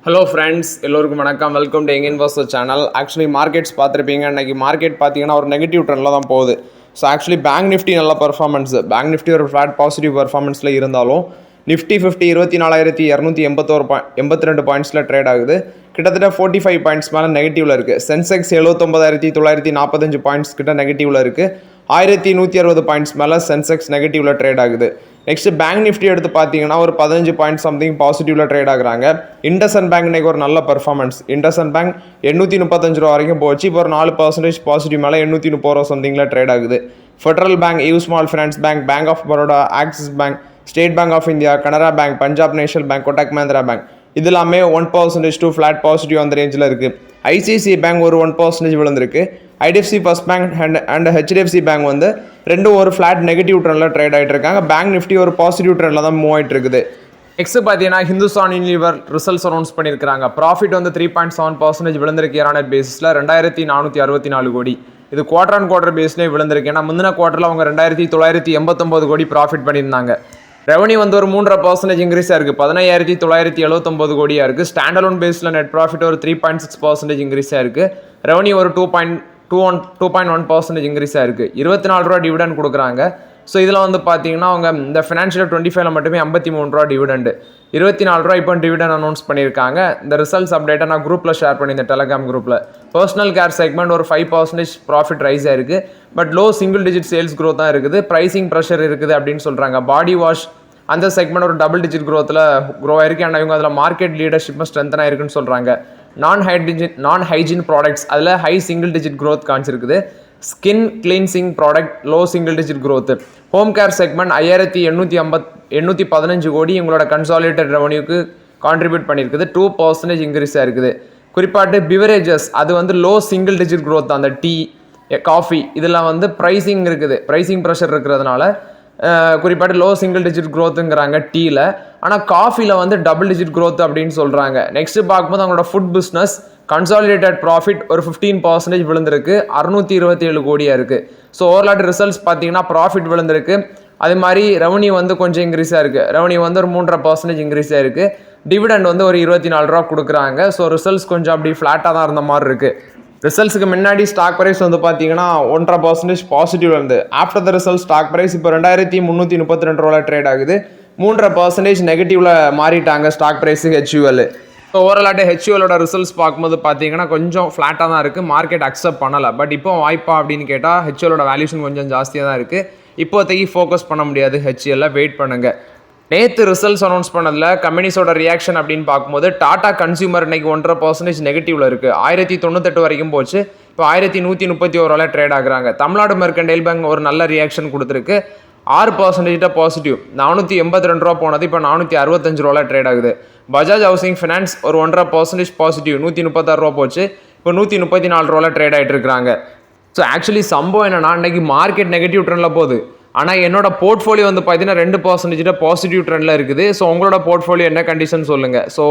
Hello friends, எல்லோருக்கும் வணக்கம். Welcome to young investor channel. Actually markets பார்த்துருப்பீங்க. இன்றைக்கி மார்க்கெட் பார்த்தீங்கன்னா ஒரு நெகட்டிவ் ட்ரெண்டில் தான் போகுது. ஸோ ஆக்சுவலி பேங்க் நிஃப்டி நல்ல பர்ஃபார்மன்ஸ், பேங்க் நிஃப்டி ஒரு ஃப்ளாட் பாசிட்டிவ் பர்ஃபார்மன்ஸில் இருந்தாலும் நிஃப்டி 24,282 பாயிண்ட்ஸில் ட்ரேட் ஆகுது. கிட்டத்தட்ட 45 பாயிண்ட்ஸ் மேலே நெகட்டிவில் இருக்குது. சென்செக்ஸ் 79,945 பாயிண்ட்ஸ் கிட்ட நெகட்டிவில் இருக்குது. 1,160 பாயிண்ட்ஸ் மேலே சென்செக்ஸ் நெகட்டிவில் ட்ரேட் ஆகுது. நெக்ஸ்ட் பேங்க் நிஃப்டி எடுத்து பார்த்தீங்கன்னா ஒரு 15 பாயிண்ட் சம்திங் பாசிட்டிவில் ட்ரேட் ஆகுறாங்க. இண்டஸ்இண்ட் பேங்க் இன்னைக்கு ஒரு நல்ல பர்ஃபார்மன்ஸ். இண்டஸ்இண்ட் பேங்க் 835 ரூபா வரைக்கும் போச்சு. இப்போ ஒரு 4% பாசிட்டிவ் மேலே 830 ரூபா சம்திங்கில் ட்ரேட் ஆகுது. Federal Bank, U Small Finance Bank, Bank of Baroda, Axis Bank, State Bank of India, Canara Bank, Punjab National Bank, Kotak Mahindra Bank இது எல்லாமே 1% டு ஃப்ளாட் பாசிட்டிவ் அந்த ரேஞ்சில் இருக்குது. ஐசிஐசிஐ பேங்க் ஒரு 1% விழுந்திருக்கு. IDFC first bank and HDFC bank வந்து ரெண்டும் ஒரு ஃப்ளாட் நெகட்டிவ் ட்ரெண்டில் ட்ரேட் ஆகிட்டு இருக்காங்க. பேங்க் நிஃப்டி ஒரு பாசிட்டிவ் ட்ரெண்டில் தான் மூவ் ஆகிட்டு இருக்குது. நெக்ஸ்ட் பார்த்தீங்கன்னா ஹிந்துஸ்தான் யூனிலிவர் ரிசல்ட்ஸ் அனௌன்ஸ் பண்ணியிருக்காங்க. ப்ராஃபிட் வந்து 3.7% விழுந்திருக்கு. இயர் பேஸில் 2,464 கோடி. இது குவார்டர் ஆன் குவார்டர் பேஸ்லேயே விழுந்திருக்கு. ஏன்னா முந்தின குவார்ட்டரில் அவங்க 2,989 கோடி ப்ராஃபிட் பண்ணியிருந்தாங்க. ரெவன்யூ வந்து ஒரு 3% இன்க்ரீஸாக இருக்குது. 15,979 கோடியாக இருக்குது. ஸ்டாண்டலோன் பேஸில் நெட் ப்ராஃபிட் ஒரு 3.6% இன்க்ரீஸாக இருக்குது. ரெவன்யூ ஒரு 2.1% இன்க்ரீஸாக இருக்குது. 24 ரூபா டிவிடெண்ட் கொடுக்குறாங்க. ஸோ இதில் வந்து பார்த்தீங்கன்னா அவங்க இந்த ஃபினான்ஷியல் 25 மட்டுமே 53 ரூபா டிவிடெண்ட், 24 ரூபா இப்போ டிவிடெண்ட் அனௌன்ஸ் பண்ணியிருக்காங்க. இந்த ரிசல்ட்ஸ் அப்டேட்டை நான் குரூப்பில் ஷேர் பண்ணியிருந்தேன், டெலகிராம் குரூப்பில். பர்சனல் கேர் செக்மெண்ட் ஒரு 5% ப்ராஃபிட் ரைஸ் ஆயிருக்கு. But low single digit sales growth தான் இருக்குது. ப்ரைசிங் ப்ரெஷர் இருக்குது அப்படின்னு சொல்கிறாங்க. பாடி வாஷ் அந்த செக்மெண்ட் ஒரு டபுள் டிஜிட் க்ரோத்தில் க்ரோ ஆயிருக்கு. அண்ட் இவங்க அதில் மார்க்கெட் லீடர்ஷிப்பும் ஸ்ட்ரென்த்தன் ஆயிருக்குன்னு சொல்கிறாங்க. நான் ஹைஜீன் ப்ராடக்ட்ஸ் அதில் ஹை சிங்கிள் டிஜிட் க்ரோத் காமிச்சிருக்குது. Skin cleansing product low single digit growth. Home care segment 5,815 கோடி இவங்களோட கன்சாலிடேட்டட் ரெவன்யூக்கு கான்ட்ரிபியூட் பண்ணியிருக்குது. 2% இன்க்ரீஸாக இருக்குது. குறிப்பாட்டு பிவரேஜஸ் அது வந்து லோ சிங்கிள் டிஜிட் க்ரோத். அந்த டீ, காஃபி இதெல்லாம் வந்து ப்ரைசிங் இருக்குது, ப்ரைசிங் ப்ரெஷர் இருக்கிறதுனால குறிப்பாட்டு லோ சிங்கிள் டிஜிட் க்ரோத்துங்கிறாங்க டீயில். ஆனால் காஃபியில் வந்து டபுள் டிஜிட் க்ரோத் அப்படின்னு சொல்கிறாங்க. நெக்ஸ்ட் பார்க்கும்போது அவங்களோட ஃபுட் பிஸ்னஸ் கன்சாலிடேட்டட் ப்ராஃபிட் ஒரு 15% விழுந்திருக்கு. 627 கோடியாக இருக்குது. ஸோ ஓவரால் ரிசல்ட்ஸ் பார்த்தீங்கன்னா ப்ராஃபிட் விழுந்திருக்கு. அது மாதிரி ரெவன்யூ வந்து கொஞ்சம் இன்க்ரீஸாக இருக்குது. ரெவன்யூ வந்து ஒரு 3.5% இன்க்ரீஸாக இருக்குது. டிவிடெண்ட் வந்து ஒரு 24 ரூபா கொடுக்குறாங்க. ஸோ ரிசல்ட்ஸ் கொஞ்சம் அப்படி ஃப்ளாட்டாக தான் இருந்த மாதிரி இருக்குது. ரிசல்ட்ஸுக்கு முன்னாடி ஸ்டாக் ப்ரைஸ் வந்து பார்த்தீங்கன்னா 1.5% பாசிட்டிவ் இருந்து after the result stock price இப்போ 2,332 ரூபாய் ட்ரேட் ஆகுது. 3.5% நெகட்டிவ்ல மாறிட்டாங்க ஸ்டாக் ப்ரைஸு ஹெச்யூஎல். ஸோ ஓவராலாக ஹெச்யூஎலோட ரிசல்ட்ஸ் பார்க்கும்போது பார்த்தீங்கன்னா கொஞ்சம் ஃப்ளாட்டாக தான் இருக்குது. மார்க்கெட் அக்செப்ட் பண்ணலை. பட் இப்போ வாய்ப்பா அப்படின்னு கேட்டால் ஹெச்யூஎலோட வேல்யூஷன் கொஞ்சம் ஜாஸ்தியாக தான் இருக்குது. இப்போதைக்கு ஃபோக்கஸ் பண்ண முடியாது. ஹெச்யூஎல்ல வெயிட் பண்ணுங்கள். நேற்று ரிசல்ட்ஸ் அனௌன்ஸ் பண்ணதில் கம்பெனிஸோட ரியாக்ஷன் அப்படின்னு பார்க்கும்போது டாடா கன்சியூமர் இன்னைக்கு 1.5% நெகட்டிவ்ல இருக்குது. 1098 வரைக்கும் போச்சு. இப்போ 1131 ட்ரேட் ஆகுறாங்க. தமிழ்நாடு மெர்கன்டைல் பேங்க் ஒரு நல்ல ரியாக்ஷன் கொடுத்துருக்கு. 6% பாசிட்டிவ், 482 ரூபா போனது இப்போ 465 ரூபாய் ட்ரேட் ஆகுது. பஜாஜ் ஹவுசிங் ஃபினான்ஸ் ஒரு 1.5% பாசிட்டிவ், 136 ரூபா போச்சு. இப்போ 134 ரூபாய் ட்ரேட் ஆகிட்டு இருக்காங்க. ஸோ ஆக்சுவலி சம்பவம் என்னன்னா இன்னைக்கு மார்க்கெட் நெகட்டிவ் ட்ரெண்டில் போகுது. ஆனால் என்னோட போர்ட்ஃபோலியோ வந்து பார்த்தீங்கன்னா 2% பாசிட்டிவ் ட்ரெண்டில் இருக்குது. ஸோ உங்களோட போர்ட்ஃபோலியோ என்ன கண்டிஷன் சொல்லுங்கள். ஸோ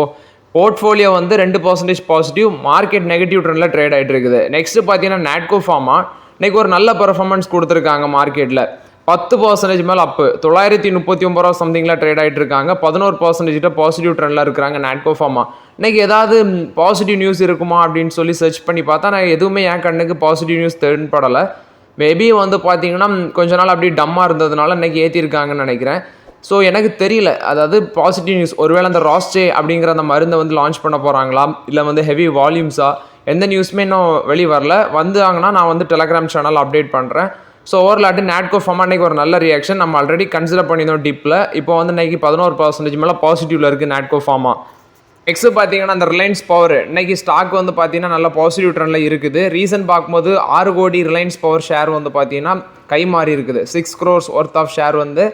போர்ட்ஃபோலியோ வந்து 2% பாசிட்டிவ், மார்க்கெட் நெகட்டிவ் ட்ரெண்டில் ட்ரேட் ஆகிட்டு இருக்குது. நெக்ஸ்ட் பார்த்தீங்கன்னா நாட்கோ ஃபார்மா இன்னைக்கு ஒரு நல்ல பெர்ஃபார்மன்ஸ் கொடுத்துருக்காங்க. மார்க்கெட்டில் 10% மேலே அப்பு, 939 ரூபா சம்திங்கில் ட்ரேட் ஆகிட்டு இருக்காங்க. 11% பாசிட்டிவ் ட்ரெண்டில் இருக்கிறாங்க நாட்கோ ஃபார்மா. இன்னைக்கு ஏதாவது பாசிட்டிவ் நியூஸ் இருக்குமா அப்படின்னு சொல்லி சர்ச் பண்ணி பார்த்தா நான் எதுவுமே என் கண்ணுக்கு பாசிட்டிவ் நியூஸ் தென்படலை. மேபி வந்து பார்த்தீங்கன்னா கொஞ்ச நாள் அப்படி டம்மாக இருந்ததுனால இன்றைக்கி ஏற்றிருக்காங்கன்னு நினைக்கிறேன். ஸோ எனக்கு தெரியல, அதாவது பாசிட்டிவ் நியூஸ் ஒருவேளை அந்த ராஸ்டே அப்படிங்கிற அந்த மருந்தை வந்து லான்ச் பண்ண போகிறாங்களா, இல்லை வந்து ஹெவி வால்யூம்ஸா, எந்த நியூஸுமே இன்னும் வெளியே வரல. வந்தாங்கன்னா நான் வந்து டெலகிராம் சேனல் அப்டேட் பண்ணுறேன். ஸோ ஓவரலாட்டு நாட்கோ ஃபார்மா இன்றைக்கி ஒரு நல்ல ரியாக்ஷன் நம்ம ஆல்ரெடி கன்சிடர் பண்ணியிருந்தோம் டிப்பில். இப்போ வந்து இன்றைக்கி 11% மேலே பாசிட்டிவில் இருக்குது நாட்கோ ஃபார்மா. நெக்ஸ்ட் பார்த்தீங்கன்னா அந்த ரிலையன்ஸ் பவர் இன்னைக்கு ஸ்டாக் வந்து பார்த்தீங்கன்னா நல்ல பாசிட்டிவ் ட்ரெண்டில் இருக்குது. ரீசன் பார்க்கும்போது 6 கோடி ரிலையன்ஸ் பவர் ஷேர் வந்து பார்த்தீங்கன்னா கை மாறி இருக்குது. 6 crores ஒர்த் ஆஃப் ஷேர் வந்து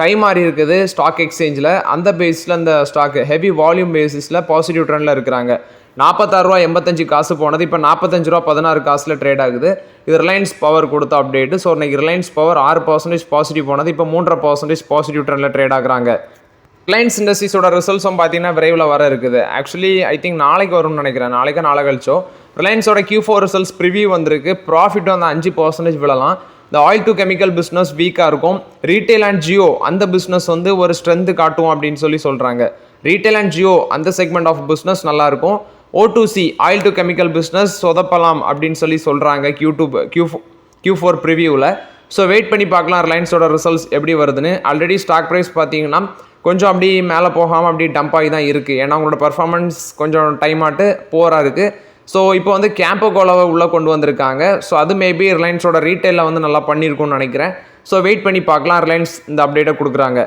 கை மாறி இருக்குது ஸ்டாக் எக்ஸ்சேஞ்சில். அந்த பேஸில் அந்த ஸ்டாக் ஹெவி வால்யூம் பேசிஸில் பாசிட்டிவ் ட்ரெண்டில் இருக்கிறாங்க. 46 ரூபா 85 போனது இப்போ 45 ரூபா 16 ட்ரேட் ஆகுது. இது ரிலையன்ஸ் பவர் கொடுத்த அப்டேட்டு. ஸோ இன்னைக்கு ரிலையன்ஸ் பவர் 6% பாசிட்டிவ் போனது இப்போ 3% பாசிட்டிவ் ட்ரெண்டில் ட்ரேட் ஆகுறாங்க. ரிலையன்ஸ் இண்டஸ்ட்ரீஸோட ரிசல்ட்ஸும் பார்த்தீங்கன்னா விரைவில் வர இருக்குது. ஆக்சுவலி ஐ திங்க் நாளைக்கு வரும்னு நினைக்கிறேன். நாளை கழிச்சோ ரிலையன்ஸோட Q4 ரிசல்ட்ஸ் ப்ரிவியூ வந்திருக்கு. ப்ராஃபிட் வந்து 5% விழலாம். இந்த ஆயில் டு கெமிக்கல் பிஸ்னஸ் வீக்காக இருக்கும். ரீட்டைல் அண்ட் ஜியோ அந்த பிஸ்னஸ் வந்து ஒரு ஸ்ட்ரென்த்து காட்டும் அப்படின்னு சொல்கிறாங்க. ரீட்டைல் அண்ட் ஜியோ அந்த செக்மெண்ட் ஆஃப் பிஸ்னஸ் நல்லாயிருக்கும். O2C oil to chemical business சொதப்பலாம் அப்படின்னு சொல்கிறாங்க Q4 ப்ரிவியூவில். ஸோ வெயிட் பண்ணி பார்க்கலாம் ரிலையன்ஸோட ரிசல்ட்ஸ் எப்படி வருதுன்னு. ஆல்ரெடி ஸ்டாக் ப்ரைஸ் பார்த்தீங்கன்னா கொஞ்சம் அப்படி மேலே போகாமல் அப்படி டம்ப் ஆகி தான் இருக்குது. ஏன்னா அவங்களோட பர்ஃபார்மன்ஸ் கொஞ்சம் டைம் ஆட்டு போராக இருக்குது. ஸோ இப்போ வந்து கேம்போ கோலாவை உள்ளே கொண்டு வந்திருக்காங்க. ஸோ அது மேபி ரிலையன்ஸோட ரீட்டைலில் வந்து நல்லா பண்ணியிருக்கும்னு நினைக்கிறேன். ஸோ வெயிட் பண்ணி பார்க்கலாம் ரிலையன்ஸ் இந்த அப்டேட்டை கொடுக்குறாங்க.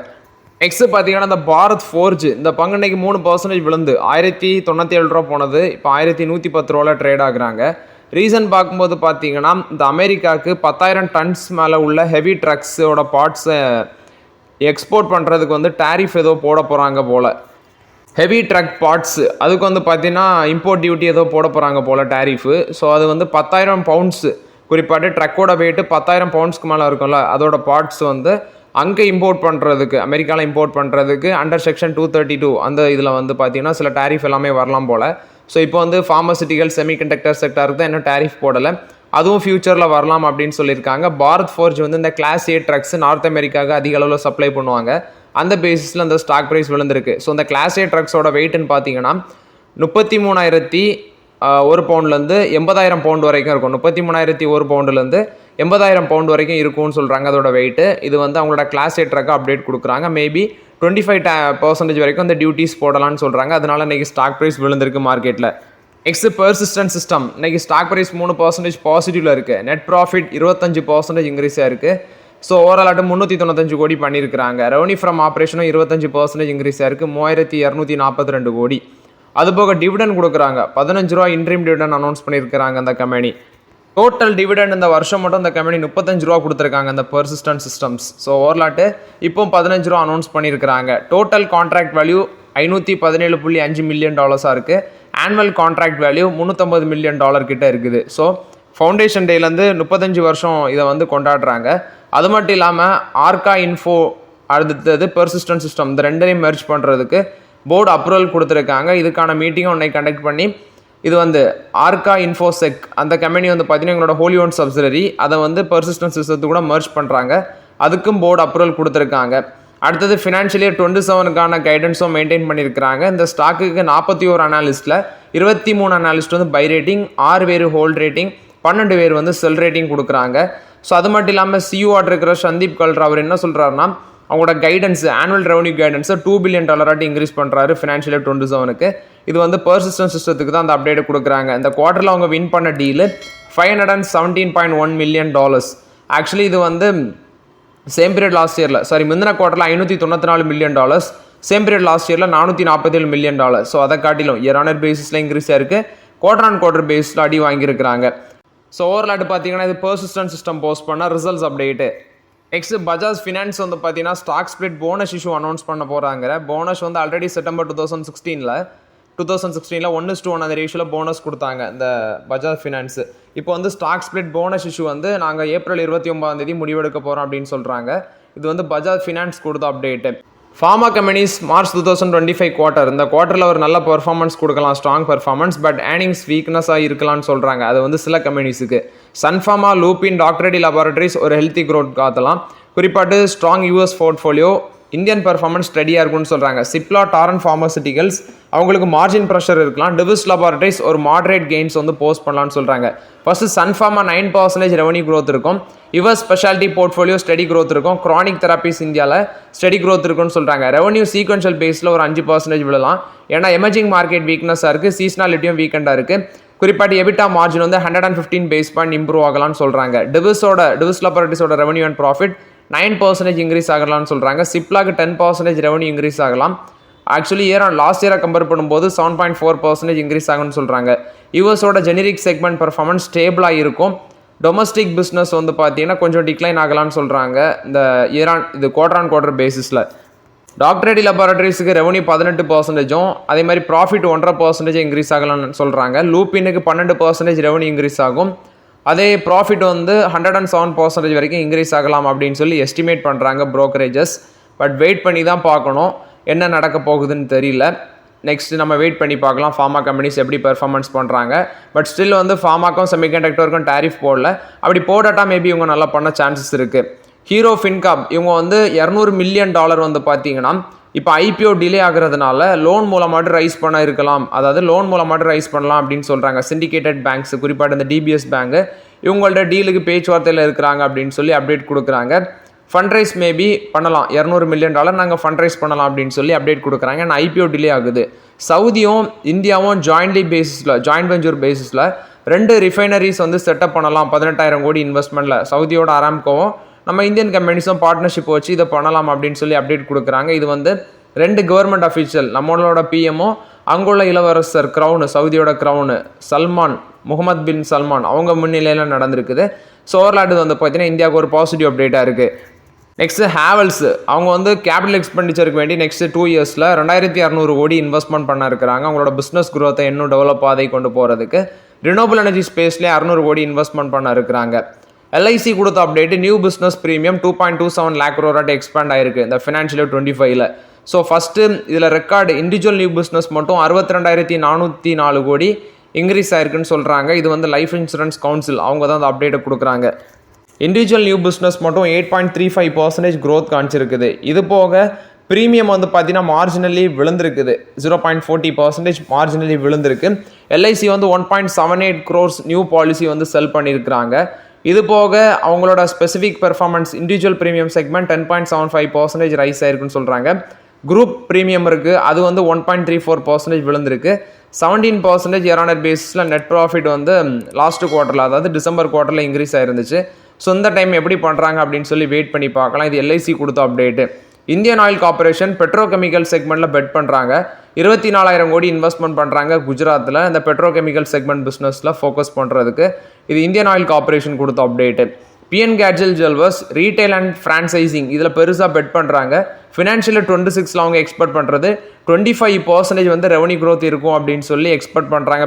நெக்ஸ்ட் பார்த்தீங்கன்னா இந்த பாரத் ஃபோர்ஜ் இந்த பங்கு இன்னைக்கு 3% விழுந்து 1097 ரூபா போனது. இப்போ 1110 ரூபாவில் ட்ரேட் ஆகுறாங்க. ரீசன் பார்க்கும்போது பார்த்தீங்கன்னா இந்த அமெரிக்காவுக்கு 10,000 டன்ஸ் மேலே உள்ள ஹெவி ட்ரக்ஸோட பார்ட்ஸை எக்ஸ்போர்ட் பண்ணுறதுக்கு வந்து டேரிஃப் ஏதோ போட போகிறாங்க போல். ஹெவி ட்ரக் பார்ட்ஸு அதுக்கு வந்து பார்த்தீங்கன்னா இம்போர்ட் டியூட்டி ஏதோ போட போகிறாங்க போல் டேரிஃபு. ஸோ அது வந்து 10,000 பவுண்ட்ஸு குறிப்பாட்டு ட்ரக்கோட வெயிட்டு 10,000 பவுண்ட்ஸ்க்கு மேலே இருக்கும்ல அதோட பார்ட்ஸ் வந்து அங்கே இம்போர்ட் பண்ணுறதுக்கு அமெரிக்காவில் இம்போர்ட் பண்ணுறதுக்கு அண்டர் செக்ஷன் 232 அந்த இதில் வந்து பார்த்தீங்கன்னா சில டேரிஃப் எல்லாமே வரலாம் போல். ஸோ இப்போ வந்து ஃபார்மசிட்டிக்கல் செமிகண்டக்டர் செக்டருக்கு தான் இன்னும் டேரிஃப் போடலை, அதுவும் ஃபியூச்சரில் வரலாம் அப்படின்னு சொல்லியிருக்காங்க. பாரத் ஃபோர்ஜ் வந்து இந்த கிளாஸ் A ட்ரக்ஸ் நார்த் அமெரிக்காவுக்கு அதிக அளவில் சப்ளை பண்ணுவாங்க. அந்த பேசிஸில் அந்த ஸ்டாக் ப்ரைஸ் விழுந்திருக்கு. ஸோ இந்த கிளாஸ் A ட்ரக்ஸோட வெயிட்னு பார்த்தீங்கன்னா 33,001 பவுண்ட்லேருந்து 80,000 பவுண்ட் வரைக்கும் இருக்கும். 33,001 பவுண்டுலேருந்து 80,000 பவுண்ட் வரைக்கும் இருக்கும்னு சொல்கிறாங்க அதோட வெயிட்டு. இது வந்து அவங்களோட கிளாஸ் A ட்ரக்கை அப்டேட் கொடுக்குறாங்க. மேபி 25% வரைக்கும் அந்த டியூட்டிஸ் போடலான்னு சொல்கிறாங்க. அதனால இன்றைக்கி ஸ்டாக் ப்ரைஸ் விழுந்திருக்கு மார்க்கெட்டில். நெக்ஸ்ட் பெர்சிஸ்டன்ட் சிஸ்டம் இன்றைக்கி ஸ்டாக் ப்ரைஸ் 3% பாசிட்டிவில் இருக்குது. நெட் ப்ராஃபிட் 25% இன்க்ரீஸாக இருக்குது. ஸோ ஓவரால் 395 கோடி பண்ணியிருக்கிறாங்க. ரெவன்யூ ஃப்ரம் ஆப்ரேஷனும் 25% இன்க்ரீஸாக இருக்குது, 3242 கோடி. அதுபோக டிவிடெண்ட் கொடுக்குறாங்க, 15 ரூபா இன்ட்ரீம் டிவிடெண்ட் அனௌன்ஸ் பண்ணியிருக்கிறாங்க அந்த கம்பெனி. டோட்டல் டிவிடெண்ட் இந்த வருஷம் மட்டும் இந்த கம்பெனி 35 ரூபா கொடுத்துருக்காங்க அந்த பெர்சிஸ்டன்ட் சிஸ்டம்ஸ். ஸோ ஓவரால் இப்போ 15 ரூபா அனௌன்ஸ் பண்ணியிருக்கிறாங்க. டோட்டல் கான்ட்ராக்ட் வேல்யூ $517.5 மில்லியன் இருக்குது. ஆனுவல் கான்ட்ராக்ட் வேல்யூ $350 மில்லியன் கிட்ட இருக்குது. ஸோ ஃபவுண்டேஷன் டேலேருந்து 35 வருஷம் இதை வந்து கொண்டாடுறாங்க. அது மட்டும் இல்லாமல் ஆர்கா இன்ஃபோ அடுத்தது பெர்சிஸ்டன்ட் சிஸ்டம் இந்த ரெண்டையும் மெர்ஜ் பண்ணுறதுக்கு போர்டு அப்ரூவல் கொடுத்துருக்காங்க. இதுக்கான மீட்டிங்கும் ஒன்றை கண்டக்ட் பண்ணி இது வந்து ஆர்கா இன்ஃபோசெக் அந்த கம்பெனி வந்து பார்த்தீங்கன்னா எங்களோட ஹோலி ஓன் சப்சிடரி அதை வந்து பெர்சிஸ்டன்ட் சிஸ்டத்து கூட மெர்ஜ் பண்ணுறாங்க. அதுக்கும் போர்டு அப்ரூவல் கொடுத்துருக்காங்க. அடுத்தது ஃபினான்ஷியல் இயர் 27க்கான கைடன்ஸும் மெயின்டைன் பண்ணியிருக்கிறாங்க. இந்த ஸ்டாக்குக்கு 41 அனாலிஸ்ட்டில் 23 அனாலிஸ்ட் வந்து பை ரேட்டிங், 6 பேர் ஹோல்ட் ரேட்டிங், 12 பேர் வந்து செல் ரேட்டிங் கொடுக்குறாங்க. ஸோ அது மட்டும் இல்லாமல் சியூஆர் இருக்கிற சந்தீப் கல்ரா அவர் என்ன சொல்கிறாருன்னா அவங்களோட கைடன்ஸ் ஆனுவல் ரெவன்யூ கைடன்ஸை $2 பில்லியன் இன்க்ரீஸ் பண்ணுறாரு ஃபினான்ஷியல் இயர் 27க்கு. இது வந்து பெர்சிஸ்டன்ட் சிஸ்டத்துக்கு தான் அந்த அப்டேட் கொடுக்குறாங்க. இந்த குவார்ட்டரில் அவங்க வின் பண்ண டீலு $517.1 மில்லியன். ஆக்சுவலி இது வந்து சேம் பீரியட் லாஸ்ட் இயரில் முந்தின குவார்ட்டரில் $594 மில்லியன், சேம் பீரியட் லாஸ்ட் இயரில் $447 மில்லியன். ஸோ அதை காட்டிலும் இயர் ஆன் இயர் பேசிஸில் இன்க்ரீஸாக இருக்குது, குவார்டர் ஆன் குவார்டர் பேஸில் அடி வாங்கியிருக்கிறாங்க. ஸோ ஓவரால் பார்த்தீங்கன்னா இது பெர்சிஸ்டன்ட் சிஸ்டம் போஸ்ட் பண்ண results update. Next Bajaj finance வந்து பார்த்தீங்கன்னா stock split bonus issue announce பண்ண போகிறாங்க. போனஸ் வந்து ஆல்ரெடி செப்டம்பர் 2016 1:1 அந்த ரேஷியோவில் போனஸ் கொடுத்தாங்க இந்த பஜாஜ் ஃபினான்ஸு. இப்போ வந்து ஸ்டாக் ஸ்பிளிட் போனஸ் இஷ்யூ வந்து நாங்கள் ஏப்ரல் 29 முடிவெடுக்க போகிறோம் அப்படின்னு சொல்கிறாங்க. இது வந்து பஜாஜ் ஃபினான்ஸ் கொடுத்த update. Pharma companies March 2025 quarter இந்த குவார்ட்டரில் ஒரு நல்ல பெர்ஃபார்மன்ஸ் கொடுக்கலாம், ஸ்ட்ராங் பெர்ஃபார்மன்ஸ், பட் ஏர்னிங்ஸ் வீக்னஸாக இருக்கலாம்னு சொல்கிறாங்க. அது வந்து சில கம்பெனிஸுக்கு சன்ஃபார்மா, லூபின், டாக்டர் ரெட்டி லேபரேட்டரிஸ் ஒரு ஹெல்த்தி க்ரோத் காத்தலாம். குறிப்பாட்டு ஸ்ட்ராங் யூஎஸ் போர்ட்ஃபோலியோ, இந்தியன் பெர்ஃபார்மன்ஸ் ஸ்டடியாக இருக்கும்னு சொல்கிறாங்க. சிப்லா, டாரன் ஃபார்மசிட்டிகல்ஸ் அவங்களுக்கு மார்ஜின் ப்ரெஷர் இருக்கலாம். டிவிஸ் லேபரேட்டரிஸ் ஒரு மாடரேட் கெயின்ஸ் வந்து போஸ்ட் பண்ணலான்னு சொல்கிறாங்க. ஃபர்ஸ்ட் சன்ஃபார்மா 9% ரெவன்யூ க்ரோத் இருக்கும். Your speciality portfolio study growth இருக்கும். க்ரானிக் தெரப்பிஸ் இந்தியாவில் ஸ்டடி க்ரோத் இருக்குன்னு சொல்கிறாங்க. ரெவன்யூ சீக்வென்ஷியல் பேஸில் ஒரு 5% விழலாம். ஏன்னா எமர்ஜிங் மார்க்கெட் வீக்னஸாக இருக்குது, சீசனாலிட்டியும் வீக்கெண்டாக இருக்குது. குறிப்பாட்டு எபிட்டா மார்ஜின் வந்து 115 பேஸ் பாயிண்ட் இம்ப்ரூவ் ஆகலாம்னு சொல்கிறாங்க. டிவிஸ் லேபரேட்டரிஸோட ரெவன்யூ அண்ட் ப்ராஃபிட் 9% இன்க்ரீஸ் ஆகலாம்னு சொல்கிறாங்க. சிப்லாக்கு 10% ரெவன்யூ இன்க்ரீஸ் ஆகலாம். ஆக்சுவலி லாஸ்ட் இயரை கம்பேர் பண்ணும்போது 7.4% இன்க்ரீஸ் ஆகும்னு சொல்கிறாங்க. யூஎஸோட ஜெனரிக் செக்மெண்ட் பர்ஃபார்மன்ஸ் ஸ்டேபிளாக இருக்கும். டொமஸ்டிக் பிஸ்னஸ் வந்து பார்த்தீங்கன்னா கொஞ்சம் டிக்ளைன் ஆகலாம்னு சொல்கிறாங்க இந்த இது குவார்டர் ஆன் குவார்டர் பேசிஸில். டாக்டர் ரெட்டி லேபரேட்டரிஸுக்கு ரெவன்யூ 18%, அதே மாதிரி ப்ராஃபிட் 1.5% இன்க்ரீஸ் ஆகலாம்னு சொல்கிறாங்க. லூப்பினுக்கு 12% ரெவன்யூ இன்க்ரீஸ் ஆகும். அதே ப்ராஃபிட் வந்து 107% வரைக்கும் இன்க்ரீஸ் ஆகலாம் அப்படின்னு சொல்லி எஸ்டிமேட் பண்ணுறாங்க ப்ரோக்கரேஜஸ். பட் வெயிட் பண்ணி தான் பார்க்கணும், என்ன நடக்க போகுதுன்னு தெரியல. நெக்ஸ்ட் நம்ம வெயிட் பண்ணி பார்க்கலாம் ஃபார்மா கம்பெனிஸ் எப்படி பெர்ஃபார்மன்ஸ் பண்ணுறாங்க. பட் ஸ்டில் வந்து ஃபார்மாக்கும் செமிகண்டக்டருக்கும் டேரிஃப் போடல. அப்படி போடாட்டா மேபி இவங்க நல்லா பண்ண சான்சஸ் இருக்குது. ஹீரோ ஃபின்காப் இவங்க வந்து $200 மில்லியன் வந்து பார்த்தீங்கன்னா இப்போ ஐபிஓ டிலே ஆகுறதுனால லோன் மூலமாட்டு ரைஸ் பண்ண இருக்கலாம், அதாவது லோன் மூலமாட்டு ரைஸ் பண்ணலாம் அப்படின்னு சொல்கிறாங்க. சிண்டிகேட்டட் பேங்க்ஸ், குறிப்பாக இந்த டிபிஎஸ் பேங்க் இவங்கள்ட்ட டீலுக்கு பேச்சுவார்த்தையில் இருக்கிறாங்க அப்படின்னு சொல்லி அப்டேட் கொடுக்குறாங்க. ஃபண்ட் ரைஸ் மேபி பண்ணலாம், $200 மில்லியன் நாங்கள் ஃபண்ட் ரைஸ் பண்ணலாம் அப்படின்னு சொல்லி அப்டேட் கொடுக்குறாங்க. ஆனால் ஐபிஓ டிலே ஆகுது. சவுதியும் இந்தியாவும் ஜாயிண்ட் வெஞ்சர் பேசிஸில் 2 ரிஃபைனரிஸ் வந்து செட்டப் பண்ணலாம் 18,000 கோடி இன்வெஸ்ட்மெண்ட்டில். சவுதியோட அராம்கோவும் நம்ம இந்தியன் கம்பெனிஸும் பார்ட்னர்ஷிப் வச்சு இதை பண்ணலாம் அப்படின்னு சொல்லி அப்டேட் கொடுக்குறாங்க. இது வந்து 2 கவர்மெண்ட் அஃபீஷியல், நம்மளோட பிஎம்ஓ, அங்குள்ள இளவரசர் க்ரௌனு, சவுதியோட க்ரௌனு சல்மான், முகமது பின் சல்மான் அவங்க முன்னிலையில் நடந்திருக்குது. ஸோ ஓவரால் வந்து பார்த்தீங்கன்னா இந்தியாவுக்கு ஒரு பாசிட்டிவ் அப்டேட்டாக இருக்குது. நெக்ஸ்ட்டு ஹேவல்ஸ், அவங்க வந்து கேபிட்டல் எக்ஸ்பெண்டிச்சருக்கு வேண்டி நெக்ஸ்ட் 2 இயர்ஸில் 2,600 கோடி இன்வெஸ்ட்மெண்ட் பண்ண இருக்கிறாங்க. அவங்களோட பிஸ்னஸ் குரோத்தை இன்னும் டெவலப் ஆதை கொண்டு போகிறதுக்கு ரினோபிள் எனர்ஜி ஸ்பேஸ்லேயே 600 கோடி இன்வெஸ்ட்மெண்ட் பண்ண இருக்கிறாங்க. எல்ஐசி கொடுத்த update new business premium 2.27 lakh crore expand ஆயிருக்கு இந்த ஃபினான்ஷியல் 25ல். ஸோ ஃபஸ்ட்டு இதில் ரெக்கார்டு இண்டிவிஜுவல் நியூ பிஸ்னஸ் மட்டும் 62,404 கோடி இன்க்ரீஸ் ஆயிருக்குன்னு சொல்கிறாங்க. இது வந்து லைஃப் இன்சூரன்ஸ் கவுன்சில் அவங்க தான் அந்த அப்டேட்டை கொடுக்குறாங்க. இண்டிவிஜுவல் நியூ பிஸ்னஸ் மட்டும் 8.35% growth காமிச்சிருக்குது. இது போக ப்ரீமியம் வந்து பார்த்தீங்கன்னா மார்ஜினலி விழுந்திருக்குது, 0.40% மார்ஜினலி விழுந்திருக்கு. எல்ஐசி வந்து 1.78 crores நியூ பாலிசி வந்து செல் பண்ணியிருக்கிறாங்க. இது போக அவங்களோட specific performance individual premium segment 10.75% rice ஆயிருக்குன்னு சொல்கிறாங்க. குரூப் ப்ரீமியம் இருக்குது, அது வந்து 1.34% விழுந்திருக்கு. 17% இயர் பேசிஸில் நெட் ப்ராஃபிட் வந்து லாஸ்ட் குவார்ட்டரில், அதாவது டிசம்பர் குவார்ட்டரில் இன்க்ரீஸ் ஆயிருந்துச்சு. ஸோ இந்த டைம் எப்படி பண்ணுறாங்க அப்படின்னு சொல்லி வெயிட் பண்ணி பார்க்கலாம். இது எல்ஐசி கொடுத்த update. Indian Oil corporation petrochemical செக்மெண்ட்டில் பெட் பண்ணுறாங்க. 24,000 கோடி இன்வெஸ்ட்மெண்ட் பண்ணுறாங்க குஜராத்தில் இந்த பெட்ரோகெமிக்கல் செக்மெண்ட் பிஸ்னஸில் ஃபோக்கஸ் பண்ணுறதுக்கு. இது இந்தியன் ஆயில் கார்பரேஷன் கொடுத்த update. PN Gadgil jewellers retail and franchising இதில் பெருசாக பெட் பண்ணுறாங்க. ஃபினான்ஷியல் 26ல் அவங்க எக்ஸ்பெக்ட் பண்ணுறது 25% வந்து ரெவன்யூ க்ரோத் இருக்கும் அப்படின்னு சொல்லி எக்ஸ்பெக்ட் பண்ணுறாங்க.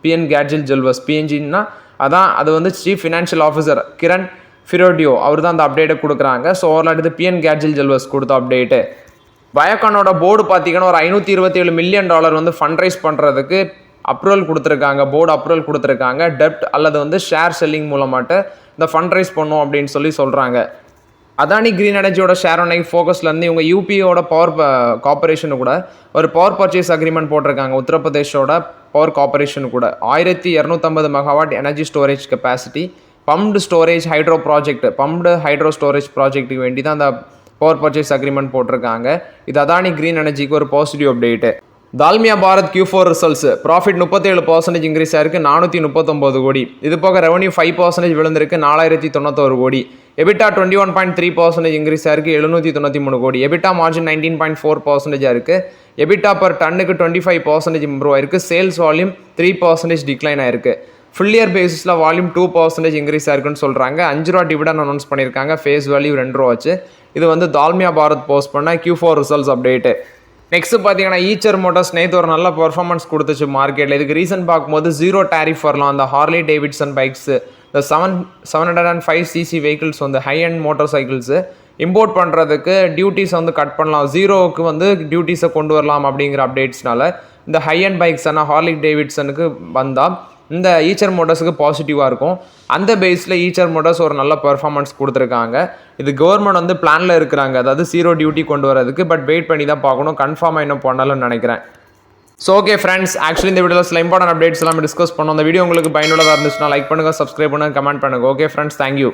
பிஎன் கேட்ஜல் ஜுவல்லர்ஸ், பிஎன்ஜின்னா அதான், அது வந்து சீஃப் ஃபினான்ஷியல் ஆஃபீஸர் கிரண் ஃபிரோடியோ அவர் தான் அந்த அப்டேட்டை கொடுக்குறாங்க. ஸோ ஓவரால் இது பிஎன் கேட்ஜல் ஜுவல்லர்ஸ் கொடுத்த அப்டேட்டு. பயோகானோட போர்டு பார்த்தீங்கன்னா ஒரு $527 மில்லியன் வந்து ஃபண்ட் ரைஸ் பண்ணுறதுக்கு அப்ரூவல் கொடுத்துருக்காங்க, போர்டு அப்ரூவல் கொடுத்துருக்காங்க. டெப்ட் அல்லது வந்து ஷேர் செல்லிங் மூலமாட்டு இந்த ஃபண்ட் ரைஸ் பண்ணும் அப்படின்னு சொல்லி சொல்கிறாங்க. அதானி கிரீன் எனர்ஜியோட ஷேர் ஒன்னை ஃபோக்கஸ்லேருந்து இவங்க யூபியோட பவர் கார்பரேஷனு கூட ஒரு பவர் பர்ச்சேஸ் அக்ரிமெண்ட் போட்டிருக்காங்க. உத்தரப்பிரதேஷோட பவர் கார்பரேஷன் கூட 1250 megawatt energy storage capacity, pumped hydro storage ப்ராஜெக்ட்டுக்கு வேண்டி தான் அந்த பவர் பர்ச்சேஸ் அக்ரிமெண்ட் போட்டிருக்காங்க. இது அதானி கிரீன் எனர்ஜிக்கு ஒரு positive update. Dalmia Bharat Q4 results profit 37% increase ஆயிருக்கு, 439 கோடி. இது போக ரெவன்யூ 5% விழுந்திருக்கு, 4,091 கோடி. எபிட்டா 21.3% இன்க்ரீஸ் ஆயிருக்கு, 793 கோடி. எபிட்டா மார்ஜின் 19.4% இருக்கு. எபிட்டா பர் டன்னுக்கு 25% இம்ப்ரூவ் ஆயிருக்கு. சேல்ஸ் வால்யூம் 3% டிக்ளைன் ஆயிருக்கு. ஃபுல் இயர் பேசிஸில் வால்யூம் 2% இன்க்ரீஸ் ஆயிருக்குன்னு சொல்கிறாங்க. ₹5 டிவிடன் அனௌன்ஸ் பண்ணியிருக்காங்க. ஃபேஸ் வேல்யூ ₹2 ஆச்சு. இது வந்து தால்மியா பாரத் போஸ்ட் பண்ண Q4 ரிசல்ட்ஸ் அப்டேட்டு. நெக்ஸ்ட் பார்த்தீங்கன்னா ஈச்சர் மோட்டார்ஸ் நேற்று ஒரு நல்ல பர்ஃபார்மன்ஸ் கொடுத்துச்சு மார்க்கெட்டில். இதுக்கு ரீசன் பார்க்கும்போது 0 டேரிஃப் வரலாம். அந்த ஹார்லி டேவிட்சன் பைக்ஸு, இந்த 705cc வெஹிக்கிள்ஸ் வந்து high and motor cycles import பண்ணுறதுக்கு டியூட்டிஸை வந்து கட் பண்ணலாம், 0க்கு வந்து டியூட்டிஸை கொண்டு வரலாம் அப்படிங்கிற அப்டேட்ஸ்னால இந்த ஹை அண்ட் பைக்ஸ் ஆனால் ஹார்லி டேவிட்சனுக்கு வந்தால் இந்த ஈச்சர் மோட்டார்ஸுக்கு பாசிட்டிவாக இருக்கும். அந்த பேஸில் ஈச்சர் மோட்டார்ஸ் ஒரு நல்ல பெர்ஃபார்மன்ஸ் கொடுத்துருக்காங்க. இது கவர்மெண்ட் வந்து பிளானில் இருக்கிறாங்க, அதாவது 0 டியூட்டி கொண்டு வரதுக்கு. பட் வெயிட் பண்ணி தான் பார்க்கணும், கன்ஃபார்மாக இன்னும் பண்ணலன்னு நினைக்கிறேன். ஸோ ஓகே ஃப்ரெண்ட்ஸ், ஆக்சுவலி இந்த வீடியோவில் சில இம்பார்ட்டன்ட் அப்டேட்ஸ் எல்லாம் டிஸ்கஸ் பண்ணோம். அந்த வீடியோ உங்களுக்கு பயனுள்ளதாக இருந்துச்சுன்னா லைக் பண்ணுங்கள், சப்ஸ்கிரைப் பண்ணுங்கள், கமெண்ட் பண்ணுங்கள். Okay friends, thank you.